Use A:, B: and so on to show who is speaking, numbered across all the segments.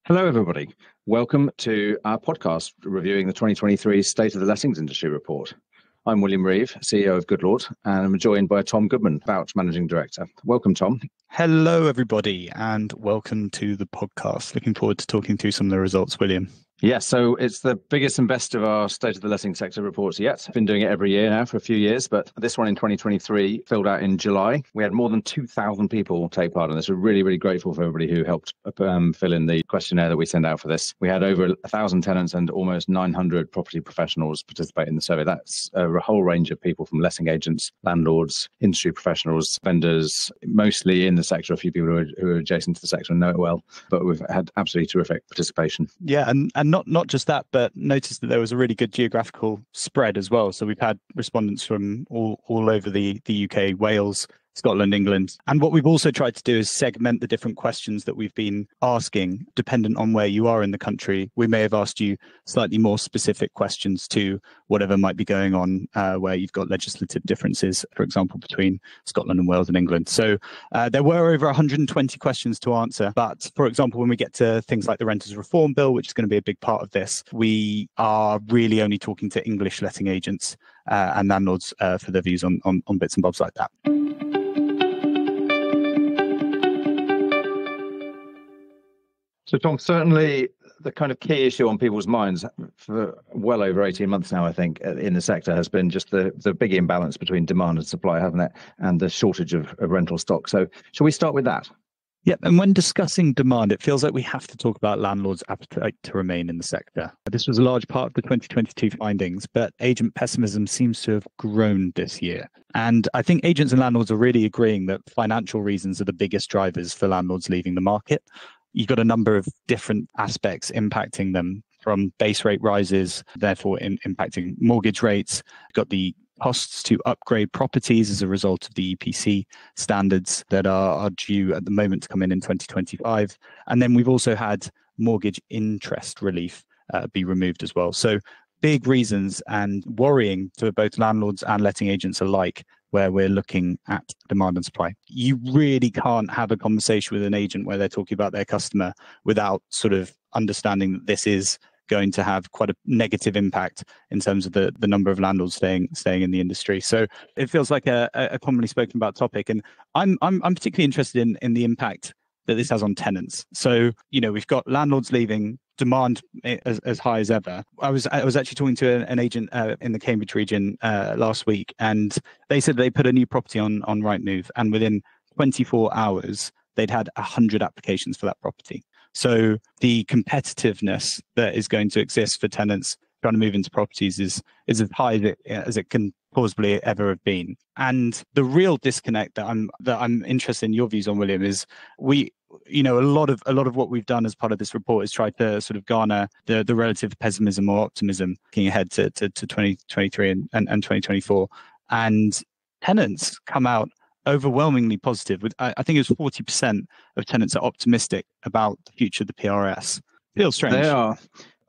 A: Hello, everybody. Welcome to our podcast reviewing the 2023 State of the Lettings Industry Report. I'm William Reeve, CEO of Goodlord, and I'm joined by Tom Goodman, Vouch Managing Director. Welcome, Tom.
B: Hello, everybody, and welcome to the podcast. Looking forward to talking through some of the results, William.
A: Yeah, so it's the biggest and best of our State of the Letting Sector reports yet. Been doing it every year now for a few years, but this one in 2023 filled out in July. We had more than 2,000 people take part in this. We're really, really grateful for everybody who helped fill in the questionnaire that we send out for this. We had over 1,000 tenants and almost 900 property professionals participate in the survey. That's a whole range of people from letting agents, landlords, industry professionals, vendors, mostly in the sector, a few people who are adjacent to the sector and know it well, but we've had absolutely terrific participation.
B: Yeah, and not just that, but notice that there was a really good geographical spread as well. So we've had respondents from all over the UK, Wales, Scotland, England. And what we've also tried to do is segment the different questions that we've been asking, dependent on where you are in the country. We may have asked you slightly more specific questions to whatever might be going on where you've got legislative differences, for example, between Scotland and Wales and England. So there were over 120 questions to answer. But for example, when we get to things like the Renters Reform Bill, which is going to be a big part of this, we are really only talking to English letting agents and landlords for their views on bits and bobs like that.
A: So, Tom, certainly the kind of key issue on people's minds for well over 18 months now, I think, in the sector has been just the big imbalance between demand and supply, hasn't it? And the shortage of rental stock. So shall we start with that?
B: Yeah, and when discussing demand, it feels like we have to talk about landlords' appetite to remain in the sector. This was a large part of the 2022 findings, but agent pessimism seems to have grown this year. And I think agents and landlords are really agreeing that financial reasons are the biggest drivers for landlords leaving the market. You've got a number of different aspects impacting them, from base rate rises, therefore impacting mortgage rates. You've got the costs to upgrade properties as a result of the EPC standards that are due at the moment to come in 2025. And then we've also had mortgage interest relief be removed as well. So big reasons and worrying for both landlords and letting agents alike, where we're looking at demand and supply. You really can't have a conversation with an agent where they're talking about their customer without sort of understanding that this is going to have quite a negative impact in terms of the number of landlords staying in the industry. So it feels like a commonly spoken about topic. And I'm particularly interested in the impact that this has on tenants. So, we've got landlords leaving, demand as high as ever. I was actually talking to an agent in the Cambridge region last week, and they said they put a new property on Rightmove, and within 24 hours, they'd had 100 applications for that property. So the competitiveness that is going to exist for tenants trying to move into properties is as high as it can plausibly ever have been. And the real disconnect that I'm interested in your views on, William, is a lot of what we've done as part of this report is try to sort of garner the relative pessimism or optimism looking ahead to 2023 and 2024. And tenants come out overwhelmingly positive. With I think it was 40% of tenants are optimistic about the future of the PRS. Feels strange.
A: They are.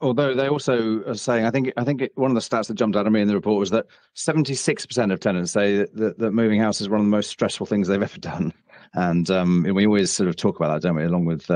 A: Although they also are saying, I think one of the stats that jumped out at me in the report was that 76% of tenants say that moving house is one of the most stressful things they've ever done. And we always sort of talk about that, don't we, along with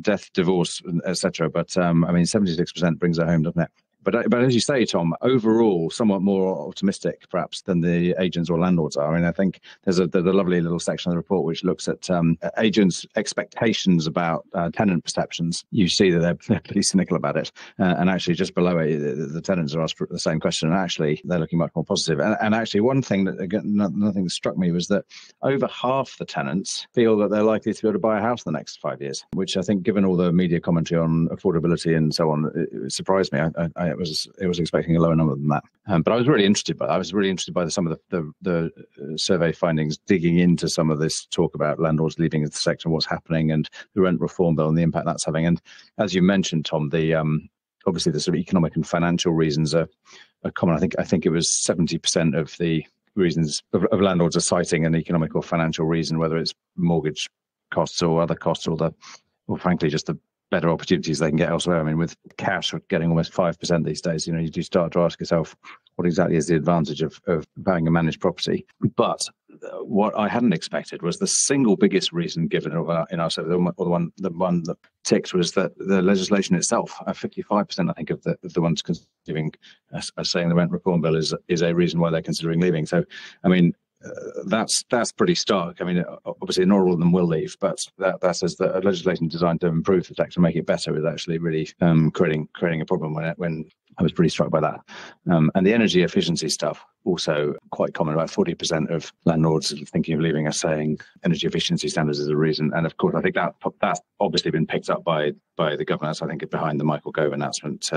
A: death, divorce, etc. But 76% brings it home, doesn't it? But as you say, Tom, overall, somewhat more optimistic, perhaps, than the agents or landlords are. I mean, I think there's a lovely little section of the report which looks at agents' expectations about tenant perceptions. You see that they're pretty cynical about it. And actually, just below it, the tenants are asked the same question. And actually, they're looking much more positive. And actually, one thing that, again, another thing that struck me was that over half the tenants feel that they're likely to be able to buy a house in the next 5 years, which I think, given all the media commentary on affordability and so on, it surprised me. I was expecting a lower number than that, but I was really interested by some of the survey findings, digging into some of this talk about landlords leaving the sector and what's happening, and the rent reform bill and the impact that's having. And as you mentioned, Tom, the obviously the sort of economic and financial reasons are common. I think it was 70% of the reasons of landlords are citing an economic or financial reason, whether it's mortgage costs or other costs, or frankly just the better opportunities they can get elsewhere. I mean, with cash getting almost 5% these days, you do start to ask yourself, what exactly is the advantage of buying a managed property? But what I hadn't expected was the single biggest reason given in our survey, or the one that ticked, was that the legislation itself, 55%, I think, of the ones considering saying the rent reform bill is a reason why they're considering leaving. So, I mean, that's pretty stark. I mean, obviously not all of them will leave, but that says that a legislation designed to improve the sector, make it better, is actually really creating a problem when I was pretty struck by that. And the energy efficiency stuff, also quite common. About 40% of landlords thinking of leaving are saying energy efficiency standards is a reason. And of course, I think that's obviously been picked up by the government. I think behind the Michael Gove announcement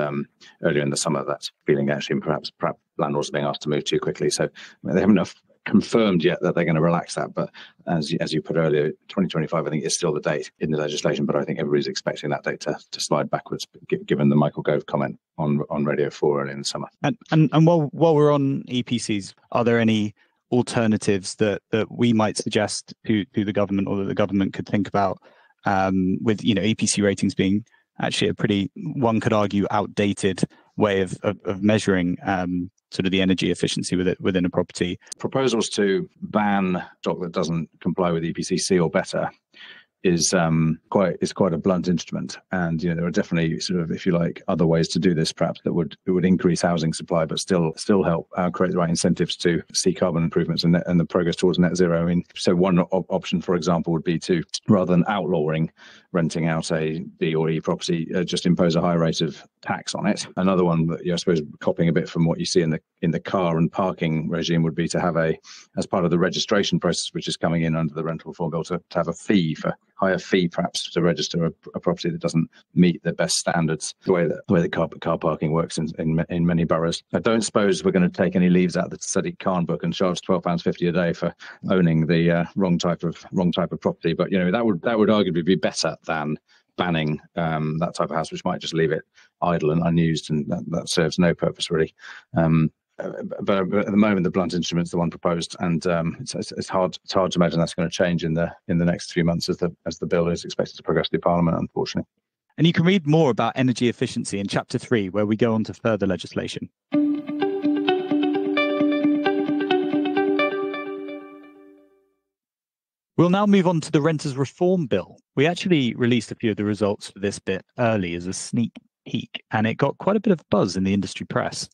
A: earlier in the summer, that's feeling actually perhaps landlords are being asked to move too quickly. So they haven't confirmed yet that they're going to relax that, but as you put earlier, 2025 I think is still the date in the legislation, but I think everybody's expecting that date to slide backwards given the Michael Gove comment on Radio 4 early in the summer.
B: And while we're on EPCs, are there any alternatives that we might suggest to the government, or that the government could think about, with EPC ratings being actually a pretty, one could argue, outdated way of measuring sort of the energy efficiency within a property?
A: Proposals to ban stock that doesn't comply with EPC or better is quite a blunt instrument, and there are definitely sort of, if you like, other ways to do this, perhaps that would increase housing supply, but still help create the right incentives to see carbon improvements and the progress towards net zero. I mean, so one option, for example, would be to, rather than outlawing renting out a B or E property, just impose a high rate of tax on it. Another one that I suppose copying a bit from what you see in the car and parking regime would be to have as part of the registration process, which is coming in under the rental reform bill, to have a higher fee perhaps to register a property that doesn't meet the best standards, the way that car parking works in many boroughs. I don't suppose we're going to take any leaves out of the Sadiq Khan book and charge £12.50 a day for owning the wrong type of property, but that would arguably be better than banning that type of house, which might just leave it idle and unused, and that serves no purpose really. But at the moment, the blunt instrument is the one proposed, and it's hard to imagine that's going to change in the next few months as the bill is expected to progress through Parliament, unfortunately.
B: And you can read more about energy efficiency in Chapter 3, where we go on to further legislation. We'll now move on to the Renters Reform Bill. We actually released a few of the results for this bit early as a sneak peek, and it got quite a bit of buzz in the industry press.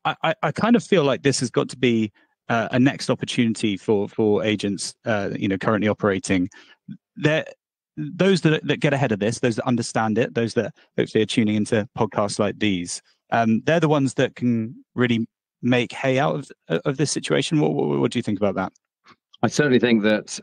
B: I kind of feel like this has got to be a next opportunity for agents, currently operating. Those that get ahead of this, those that understand it, those that hopefully are tuning into podcasts like these, they're the ones that can really make hay out of this situation. What do you think about that?
A: I certainly think that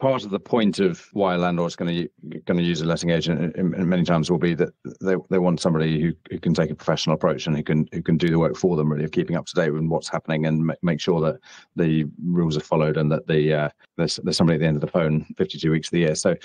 A: part of the point of why a landlord's going to use a letting agent many times will be that they want somebody who can take a professional approach and who can do the work for them, really, of keeping up to date with what's happening and make sure that the rules are followed and that there's somebody at the end of the phone 52 weeks of the year. So,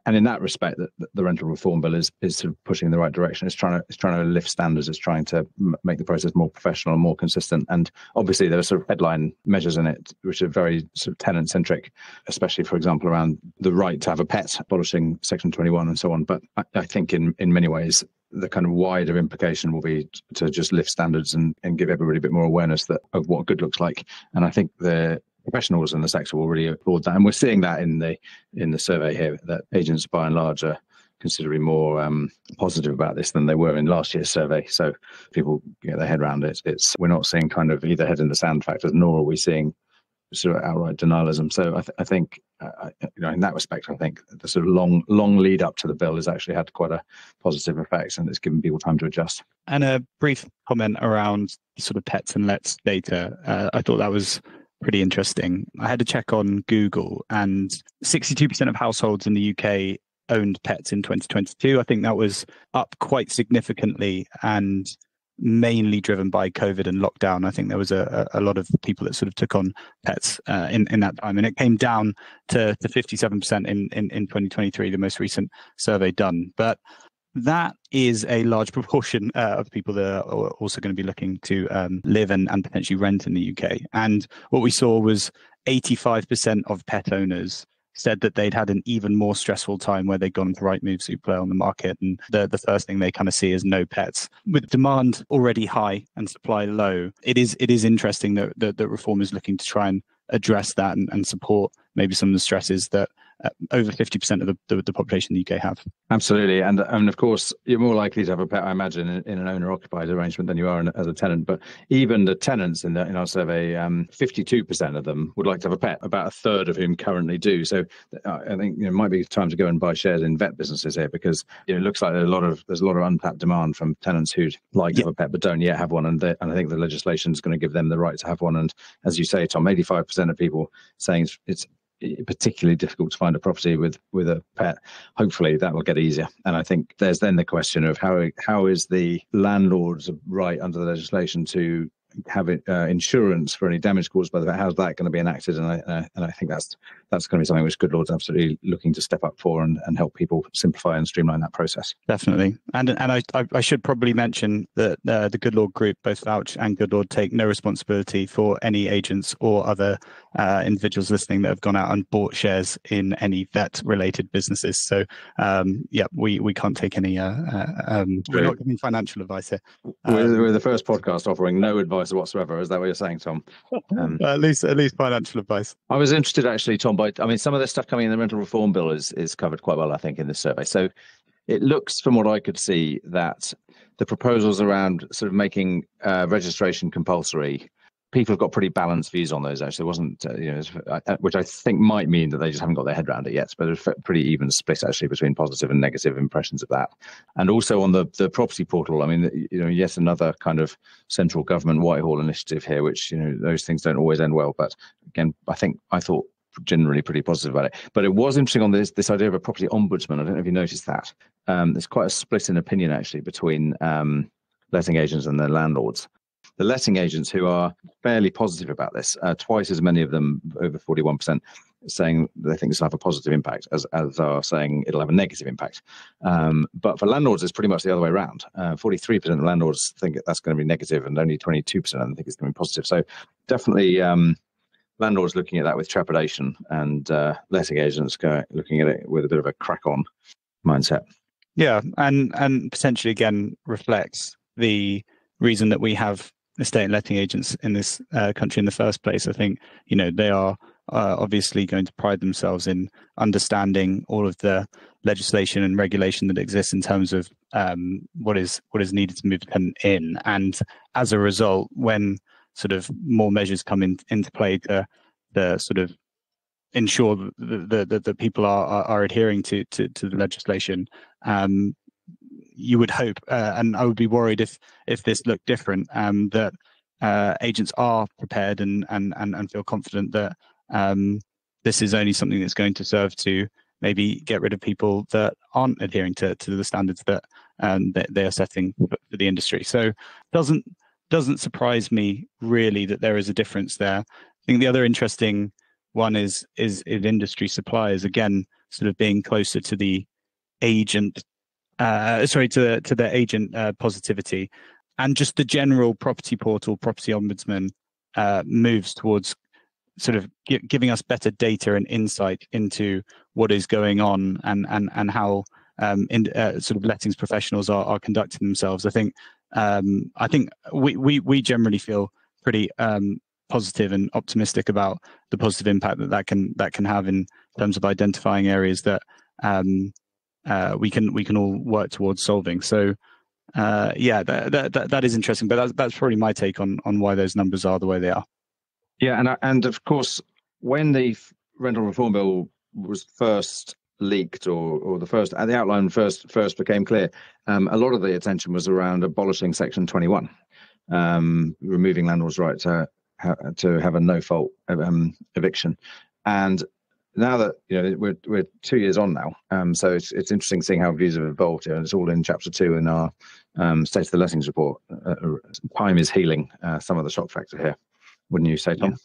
A: and in that respect, the rental reform bill is sort of pushing in the right direction. It's trying to lift standards. It's trying to make the process more professional and more consistent. And obviously, there are sort of headline measures in it which are very sort of tenant centric, especially, for example, around the right to have a pet, abolishing Section 21 and so on. But I think in many ways, the kind of wider implication will be to just lift standards and give everybody a bit more awareness of what good looks like. And I think the professionals in the sector will really applaud that. And we're seeing that in the survey here, that agents by and large are considerably more positive about this than they were in last year's survey. So people get their head around it. We're not seeing kind of either head in the sand factors, nor are we seeing sort of outright denialism. So I think, in that respect, I think the sort of long lead up to the bill has actually had quite a positive effect, and it's given people time to adjust.
B: And a brief comment around sort of pets and lets data. I thought that was pretty interesting. I had to check on Google, and 62% of households in the UK owned pets in 2022. I think that was up quite significantly, and mainly driven by COVID and lockdown. I think there was a lot of people that sort of took on pets in that time, and it came down to 57% in 2023, the most recent survey done. But that is a large proportion of people that are also going to be looking to live and potentially rent in the UK. And what we saw was 85% of pet owners said that they'd had an even more stressful time where they'd gone to Rightmove, Zoopla on the market, and the first thing they kind of see is no pets. With demand already high and supply low, it is interesting that reform is looking to try and address that and support maybe some of the stresses that over 50% of the population in the UK have.
A: Absolutely. And of course, you're more likely to have a pet, I imagine, in an owner-occupied arrangement than you are as a tenant. But even the tenants in our survey, 52% of them would like to have a pet, about a third of whom currently do. So I think it might be time to go and buy shares in vet businesses here, because it looks like there's a lot of untapped demand from tenants who'd like to have a pet but don't yet have one. And I think the legislation is going to give them the right to have one. And as you say, Tom, 85% of people saying it's particularly difficult to find a property with a pet. Hopefully that will get easier. And I think there's then the question of how is the landlord's right under the legislation to have insurance for any damage caused by the pet. How's that going to be enacted? And I think that's going to be something which Goodlord's absolutely looking to step up for and help people simplify and streamline that process.
B: Definitely. And I should probably mention that the Goodlord Group, both Vouch and Goodlord, take no responsibility for any agents or other individuals listening that have gone out and bought shares in any vet-related businesses. So, we can't take any. We're not giving financial advice here.
A: We're the first podcast offering no advice whatsoever. Is that what you're saying, Tom?
B: At least financial advice.
A: I was interested, actually, Tom. Some of the stuff coming in the rental reform bill is covered quite well, I think, in this survey. So it looks, from what I could see, that the proposals around sort of making registration compulsory, people have got pretty balanced views on those. Actually, it wasn't, which I think might mean that they just haven't got their head around it yet. But it's a pretty even split, actually, between positive and negative impressions of that. And also on the property portal, I mean, yet another kind of central government Whitehall initiative here, which, those things don't always end well. But again, I thought generally pretty positive about it. But it was interesting on this idea of a property ombudsman. I don't know if you noticed that. There's quite a split in opinion, actually, between letting agents and their landlords. The letting agents, who are fairly positive about this, twice as many of them, over 41%, saying they think this will have a positive impact, as are saying it'll have a negative impact. But for landlords, it's pretty much the other way around. 43% of landlords think that's going to be negative, and only 22% of them think it's going to be positive. So definitely landlords looking at that with trepidation, and letting agents looking at it with a bit of a crack-on mindset. Yeah,
B: and potentially, again, reflects the reason that we have estate and letting agents in this country in the first place. I think they are obviously going to pride themselves in understanding all of the legislation and regulation that exists in terms of what is needed to move the tenant in, and as a result, when sort of more measures come into play to sort of ensure that people are adhering to the legislation. You would hope, and I would be worried if this looked different, that agents are prepared and feel confident that this is only something that's going to serve to maybe get rid of people that aren't adhering to the standards that they are setting for the industry. So doesn't surprise me really that there is a difference there. I think the other interesting one is industry suppliers, again, sort of being closer to the agent. To the agent positivity, and just the general property portal, property ombudsman moves towards sort of giving us better data and insight into what is going on and how sort of lettings professionals are conducting themselves. I think we generally feel pretty positive and optimistic about the positive impact that can have in terms of identifying areas that we can all work towards solving. So that is interesting, but that's probably my take on why those numbers are the way they are.
A: Yeah, and of course, when the rental reform bill was first leaked, or the outline first became clear, a lot of the attention was around abolishing Section 21, removing landlords' right to have a no-fault eviction. And now that we're 2 years on now, so it's interesting seeing how views have evolved here. And it's all in Chapter 2 in our State of the Lettings report. Time is healing some of the shock factor here, wouldn't you say, Tom?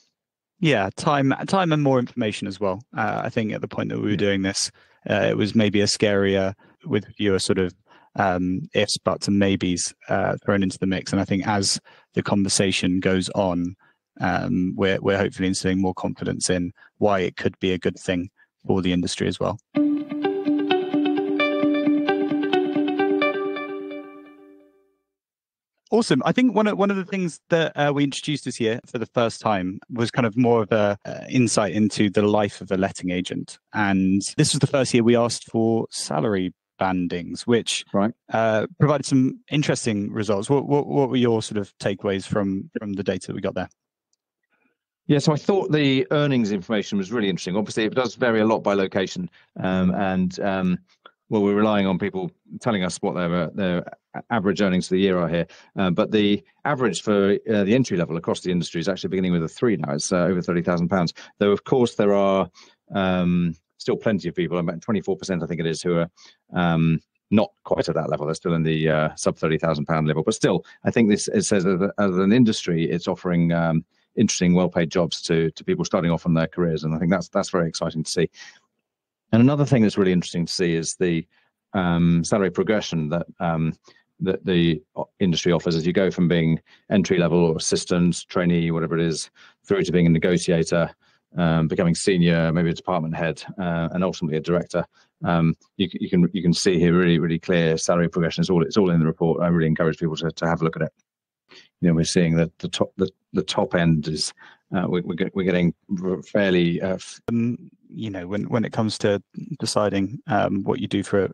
B: Yeah, time and more information as well. I think at the point that we were doing this, it was maybe a scarier with fewer sort of ifs, buts, and maybes thrown into the mix. And I think as the conversation goes on, we're hopefully instilling more confidence in why it could be a good thing for the industry as well. Awesome. I think one of the things that we introduced this year for the first time was kind of more of a insight into the life of a letting agent. And this was the first year we asked for salary bandings, which provided some interesting results. What were your sort of takeaways from the data that we got there?
A: Yeah, so I thought the earnings information was really interesting. Obviously, it does vary a lot by location, well, we're relying on people telling us what their average earnings for the year are here. But the average for the entry level across the industry is actually beginning with a 3 now. It's over £30,000. Though, of course, there are still plenty of people, about 24%, I think it is, who are not quite at that level. They're still in the sub £30,000 level. But still, I think it says as an industry, it's offering interesting, well-paid jobs to people starting off on their careers. And I think that's very exciting to see. And another thing that's really interesting to see is the salary progression that the industry offers as you go from being entry level or assistant, trainee, whatever it is, through to being a negotiator, becoming senior, maybe a department head, and ultimately a director. You can see here really clear salary progression. It's all in the report. I really encourage people to have a look at it. You know, we're seeing that the top end is we're getting fairly.
B: You know, when it comes to deciding what you do for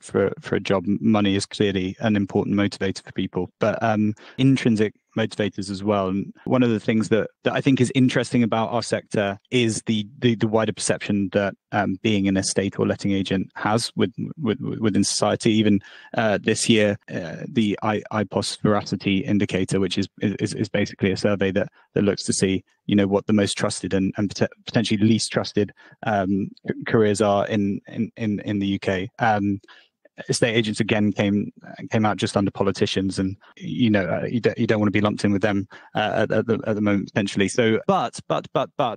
B: a job, money is clearly an important motivator for people, but intrinsic motivators as well. And one of the things that I think is interesting about our sector is the wider perception that being an estate or letting agent has within society. Even this year, the IPOS veracity indicator, which is basically a survey that looks to see, you know, what the most trusted and potentially least trusted careers are in the UK. Estate agents again came out just under politicians, and you know you don't want to be lumped in with them at the moment potentially. So, but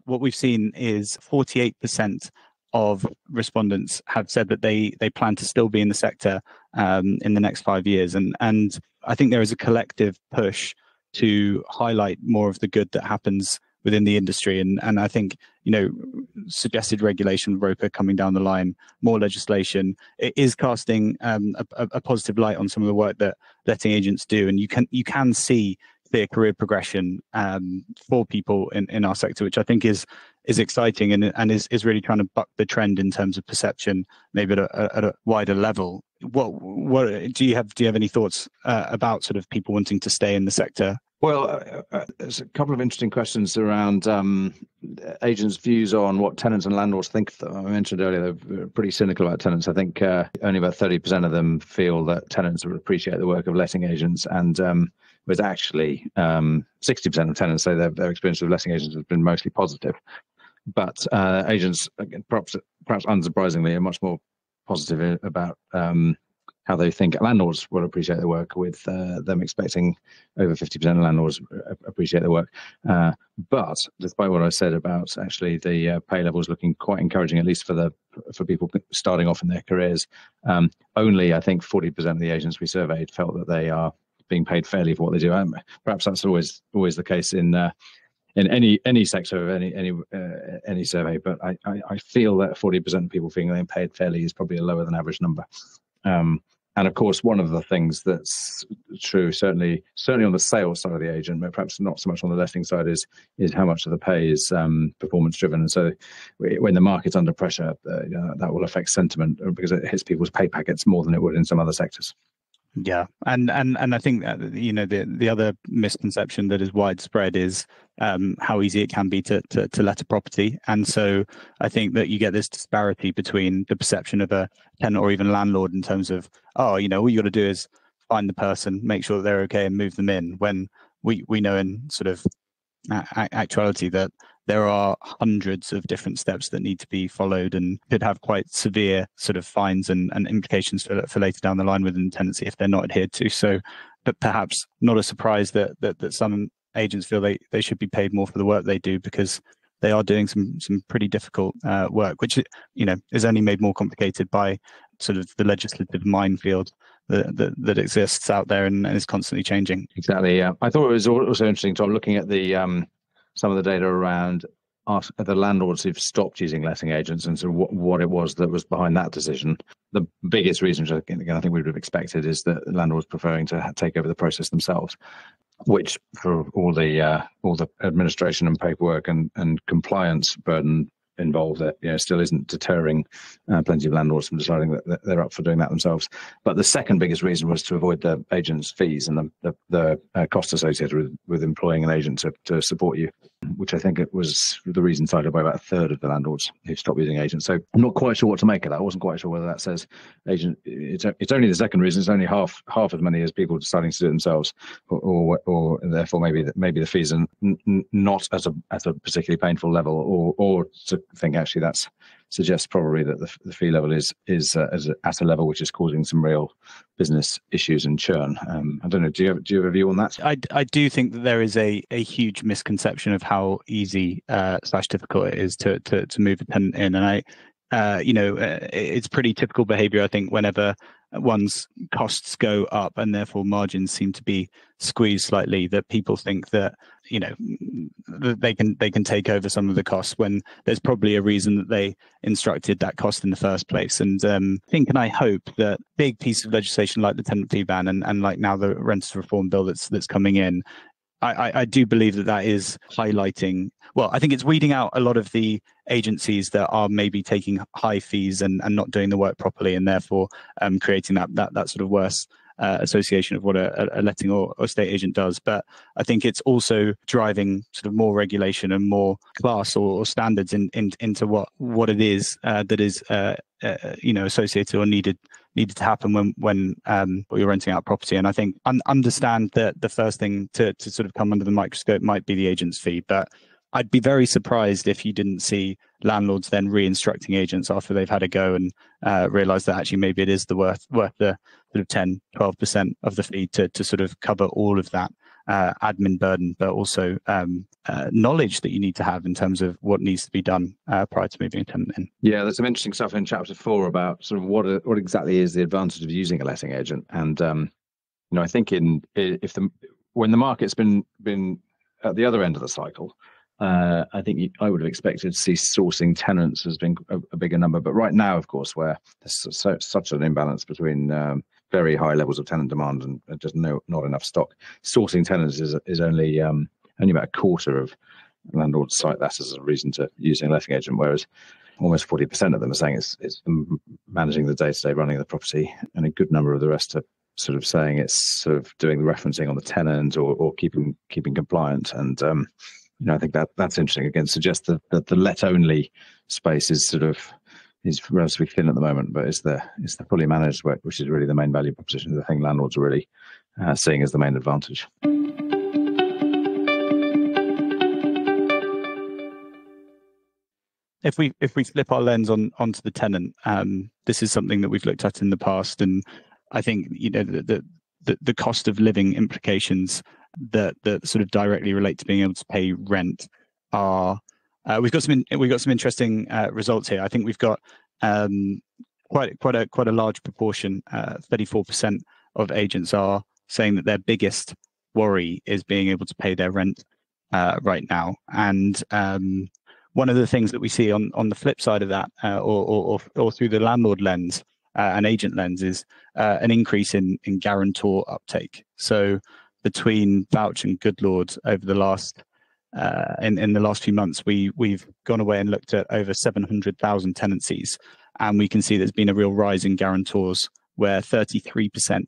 B: what we've seen is 48% of respondents have said that they plan to still be in the sector in the next 5 years, and I think there is a collective push to highlight more of the good that happens within the industry, and I think, you know, suggested regulation, ROPA coming down the line, more legislation, it is casting a positive light on some of the work that letting agents do, and you can see clear career progression for people in our sector, which I think is exciting and is really trying to buck the trend in terms of perception, maybe at a wider level. What do you have any thoughts about sort of people wanting to stay in the sector?
A: Well, there's a couple of interesting questions around agents' views on what tenants and landlords think of them. I mentioned earlier they're pretty cynical about tenants. I think only about 30% of them feel that tenants would appreciate the work of letting agents, and whereas actually 60% of tenants say their experience with letting agents has been mostly positive. But agents, again, perhaps unsurprisingly, are much more positive about how they think landlords will appreciate the work, with them expecting over 50% of landlords appreciate the work. But despite what I said about actually the pay levels looking quite encouraging, at least for people starting off in their careers, only I think 40% of the agents we surveyed felt that they are being paid fairly for what they do. Perhaps that's always the case in any sector of any survey, but I feel that 40% of people feeling they're paid fairly is probably a lower than average number. And of course, one of the things that's true, certainly on the sales side of the agent, but perhaps not so much on the letting side, is how much of the pay is performance driven. And so, when the market's under pressure, that will affect sentiment, because it hits people's pay packets more than it would in some other sectors.
B: Yeah, and I think that, you know, the other misconception that is widespread is how easy it can be to let a property, and so I think that you get this disparity between the perception of a tenant or even landlord in terms of, oh, you know, all you got to do is find the person, make sure that they're okay, and move them in. When we know in sort of actuality that there are hundreds of different steps that need to be followed, and could have quite severe sort of fines and implications for later down the line within the tenancy if they're not adhered to. So, but perhaps not a surprise that some agents feel they should be paid more for the work they do, because they are doing some pretty difficult work, which, you know, is only made more complicated by sort of the legislative minefield that exists out there and is constantly changing.
A: Exactly. Yeah, I thought it was also interesting, Tom, looking at the some of the data around ask the landlords who've stopped using letting agents and so what it was that was behind that decision. The biggest reason, which again, I think we would have expected, is that landlords preferring to take over the process themselves, which for all the administration and paperwork and compliance burden involved, that still isn't deterring plenty of landlords from deciding that they're up for doing that themselves. But the second biggest reason was to avoid the agent's fees and the cost associated with employing an agent to support you, which I think it was the reason cited by about a third of the landlords who stopped using agents. So I'm not quite sure what to make of that. I wasn't quite sure whether that says agent. It's only the second reason. It's only half as many as people deciding to do it themselves, or therefore maybe the fees are not at a particularly painful level, or to think actually that suggests probably that the fee level is at a level which is causing some real business issues and churn. I don't know. Do you have a view on that?
B: I do think that there is a huge misconception of how easy / difficult it is to move a tenant in, and it's pretty typical behaviour, I think, whenever one's costs go up and therefore margins seem to be squeezed slightly, that people think that that they can take over some of the costs when there's probably a reason that they instructed that cost in the first place. And I hope that big piece of legislation like the tenant fee ban and like now the renters reform bill that's coming in, I do believe that is highlighting, well, I think it's weeding out a lot of the agencies that are maybe taking high fees and not doing the work properly, and therefore creating that sort of worse association of what a letting or estate agent does. But I think it's also driving sort of more regulation and more class or standards into what it is that is associated or needed to happen when you're renting out property. And I think understand that the first thing to sort of come under the microscope might be the agent's fee, but I'd be very surprised if you didn't see landlords then re-instructing agents after they've had a go and realise that actually maybe it is worth the sort of 10-12% of the fee to sort of cover all of that admin burden, but also knowledge that you need to have in terms of what needs to be done prior to moving a tenant in.
A: Yeah, there's some interesting stuff in chapter 4 about sort of what exactly is the advantage of using a letting agent. And I think when the market's been at the other end of the cycle, I think I would have expected to see sourcing tenants as being a bigger number. But right now, of course, where there's such an imbalance between very high levels of tenant demand and just not enough stock, sourcing tenants is only about a quarter of landlords cite that as a reason to using a letting agent, whereas almost 40% of them are saying it's managing the day-to-day running of the property, and a good number of the rest are sort of saying it's sort of doing the referencing on the tenant or keeping compliant. And I think that's interesting. Again, suggests that the let-only space is relatively thin at the moment, but it's the fully managed work which is really the main value proposition. The thing landlords are really seeing as the main advantage.
B: If we flip our lens onto the tenant, this is something that we've looked at in the past, and I think the cost of living implications that sort of directly relate to being able to pay rent are. We've got some interesting results here. I think we've got quite a large proportion. 34% of agents are saying that their biggest worry is being able to pay their rent right now. And one of the things that we see on the flip side of that, or through the landlord lens and agent lens, is an increase in guarantor uptake. So between Vouch and Goodlord over the last in the last few months, we've gone away and looked at over 700,000 tenancies, and we can see there's been a real rise in guarantors, where 33%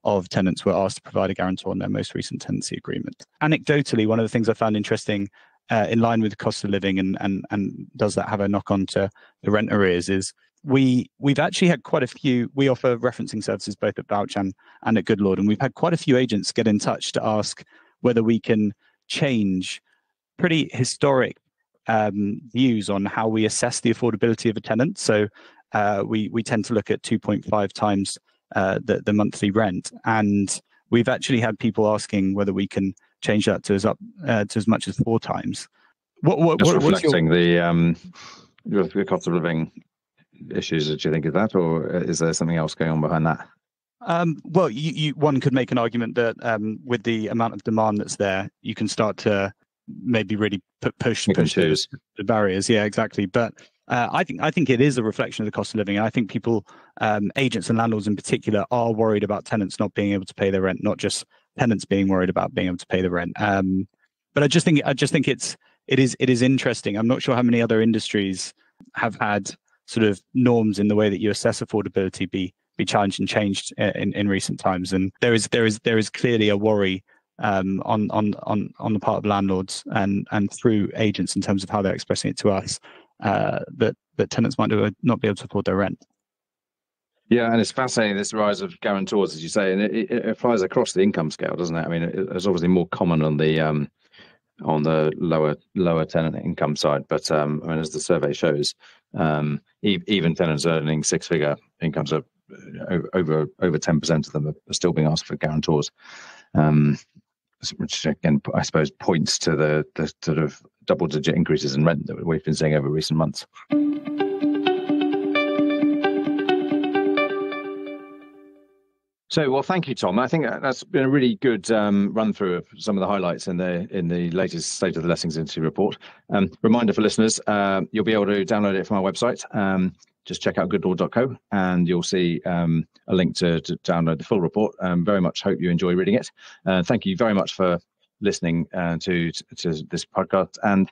B: of tenants were asked to provide a guarantor on their most recent tenancy agreement. Anecdotally, one of the things I found interesting, in line with the cost of living, and does that have a knock on to the rent arrears, is we've actually had quite a few. We offer referencing services both at Vouch and at Goodlord, and we've had quite a few agents get in touch to ask whether we can change pretty historic views on how we assess the affordability of a tenant. So we tend to look at 2.5 times the monthly rent, and we've actually had people asking whether we can change that to as much as 4 times.
A: Just reflecting the cost of living issues, do you think of that, or is there something else going on behind that?
B: Well, one could make an argument that with the amount of demand that's there, you can start to maybe really push
A: choose
B: the barriers. Yeah, exactly. But I think it is a reflection of the cost of living. I think people, agents and landlords in particular, are worried about tenants not being able to pay their rent, not just tenants being worried about being able to pay the rent. But I just think it is interesting. I'm not sure how many other industries have had sort of norms in the way that you assess affordability be challenged and changed in recent times. And there is clearly a worry on the part of landlords and through agents in terms of how they're expressing it to us, that tenants might not be able to afford their rent.
A: Yeah, and it's fascinating, this rise of guarantors, as you say, and it applies across the income scale, doesn't it? I mean, it's obviously more common on the lower tenant income side, but I mean, as the survey shows, even tenants earning six-figure incomes are over 10% of them are still being asked for guarantors, which again, I suppose, points to the sort of double-digit increases in rent that we've been seeing over recent months. So, well, thank you, Tom. I think that's been a really good run through of some of the highlights in the latest State of the Lettings Industry report. Reminder for listeners, you'll be able to download it from our website. Just check out goodlord.co and you'll see a link to download the full report. Very much hope you enjoy reading it. Thank you very much for listening to this podcast. And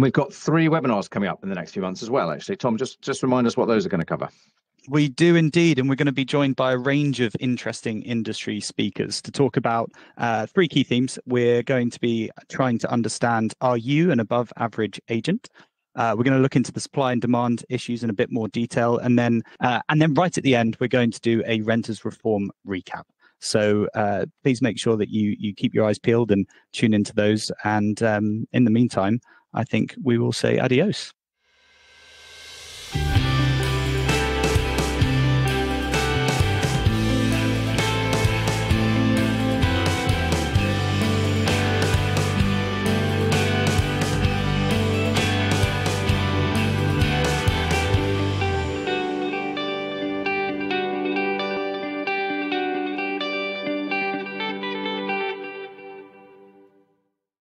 A: we've got 3 webinars coming up in the next few months as well, actually. Tom, just remind us what those are going to cover.
B: We do indeed, and we're going to be joined by a range of interesting industry speakers to talk about 3 key themes. We're going to be trying to understand, are you an above average agent? We're going to look into the supply and demand issues in a bit more detail, and then right at the end, we're going to do a renters reform recap. So please make sure that you keep your eyes peeled and tune into those. And in the meantime, I think we will say adios.